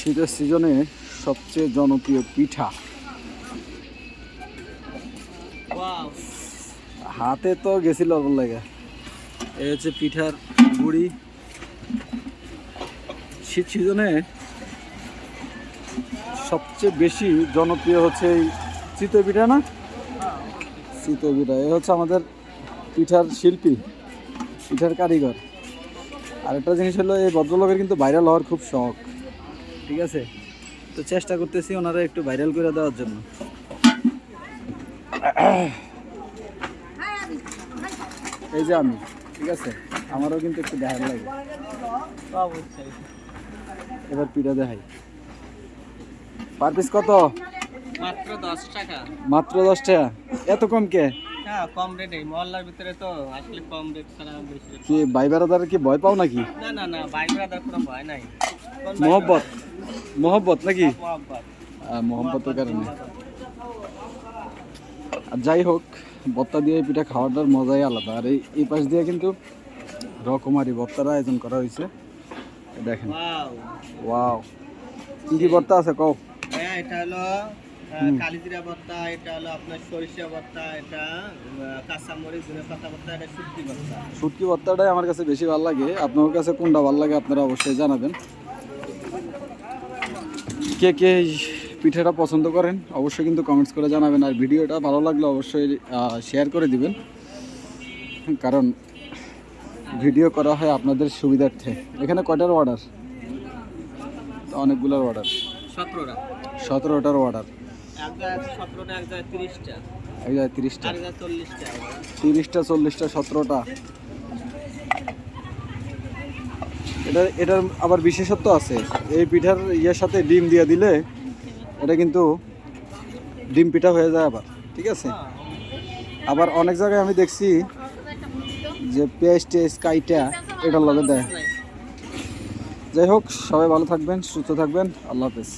শীতের সিজনে সবচেয়ে জনপ্রিয় পিঠা। হাতে তো গেছিল ওর লাগে। এই হচ্ছে পিঠার গুড়ি। শীত সিজনে সবচেয়ে বেশি জনপ্রিয় হচ্ছে এই চিতই পিঠা না? চিতই পিঠা এই হচ্ছে আমাদের পিঠার শিল্পী, পিঠার কারিগর। আর একটা জিনিস হলো এই ভদ্রলোকের কিন্তু ভাইরাল হওয়ার খুব শখ, ঠিক আছে? তো চেষ্টা করতেছি ওনারা একটু ভাইরাল করে দেওয়ার জন্য। এই যে আমি, ঠিক আছে, আমারও কিন্তু একটু দেখার লাগে। এবার পিঠা দেখাই। পার পিস কত? মাত্র 10 টাকা। মাত্র 10 টাকা? এত কম কে? হ্যাঁ, কম রেট। এই মহল্লার ভিতরে তো আসলে কম রেট ছাড়া বেশি রেট। কি ভাই বেড়াদার কি ভয় পাও নাকি? না না না, ভাই ব্রাদার কোনো ভয় নাই। মোহব্বত, মোহব্বত নাকি? মোহাম্মদ। মোহব্বতের কারণে। আর যাই হোক, ভর্তা দিয়ে পিঠা খাওয়াটার মজাই আলাদা। আর এই পাশ দিয়ে কিন্তু রকমারি ভর্তার আয়োজন করা হয়েছে, দেখেন। ওয়াও, কি কি ভর্তা আছে কও? হ্যাঁ, এটা হলো কালিজিরা ভর্তা, এটা হলো আপনার সরিষা ভর্তা, এটা কাঁচামরিচ ধনেপাতা ভর্তা, এটা শুটকি ভর্তা। শুটকি ভর্তাটাই আমার কাছে বেশি ভালো লাগে। আপনার কাছে কোনটা ভালো লাগে আপনারা অবশ্যই জানাবেন। কে কে এই পিঠাটা পছন্দ করেন অবশ্যই কিন্তু কমেন্টস করে জানাবেন। আর ভিডিওটা ভালো লাগলে অবশ্যই শেয়ার করে দিবেন, কারণ ভিডিও করা হয় আপনাদের সুবিধার্থে। এখানে কয়টার অর্ডার? অনেকগুলোর অর্ডার। 17টা। 17টার অর্ডার। এক জায়গায় 17টা, এক জায়গায় 30টা, এক জায়গায় 30টা, এক জায়গায় 40টা। 30টা, 40টা, 17টা। এটার আবার বিশেষত্ব আছে। এই পিঠার ইয়ের সাথে ডিম দিয়ে দিলে এটা কিন্তু ডিম পিঠা হয়ে যায় আবার, ঠিক আছে? আবার অনেক জায়গায় আমি দেখছি যে পেঁয়াজ টেস্ট কাইটা এটার লগে দেয়। যাই হোক, সবাই ভালো থাকবেন, সুস্থ থাকবেন। আল্লাহ হাফেজ।